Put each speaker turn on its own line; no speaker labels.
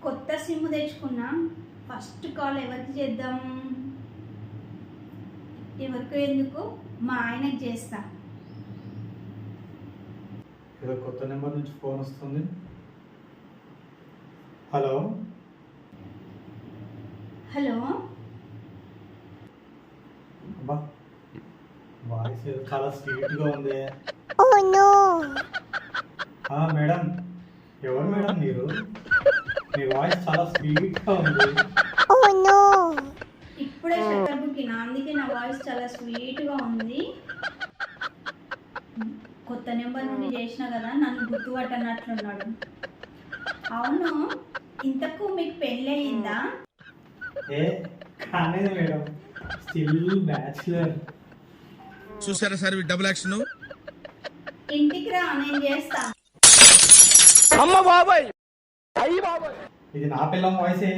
కొత్త సిమ్ తెచ్చుకున్నా. First call ఎవరికి చేద్దాం? ఎవరికి ఎందుకు, మా ఆయనకి చేస్తా.
ఏదో కొత్త నెంబర్ నుంచి ఫోన్ వస్తుంది. హలో
హలో,
అబ్బా, వాయిస్ ఏదో చాలా స్వీట్గా ఉంది. మేడం, ఎవరు మేడం మీరు? మీ వాయిస్ చాలా స్వీట్గా ఉంది.
ఇప్పుడే షట్టర్ బుక్కినా, అందుకే నా వాయిస్ చాలా స్వీట్గా ఉంది. కొత్త నెంబర్ నుండి చేసిన కదా, నన్ను గుర్తుపట్టనట్లున్నాడు. అవును, ఇంతకు మీకు పెళ్ళి అయిందా?
కాలేదు మేడం, స్టిల్ బ్యాచులర్.
చూసారా సార్ డబుల్ యాక్షన్.
ఇంటికి రా, నేను చేస్తా.
ఇది నా పిల్లం వాయిసే.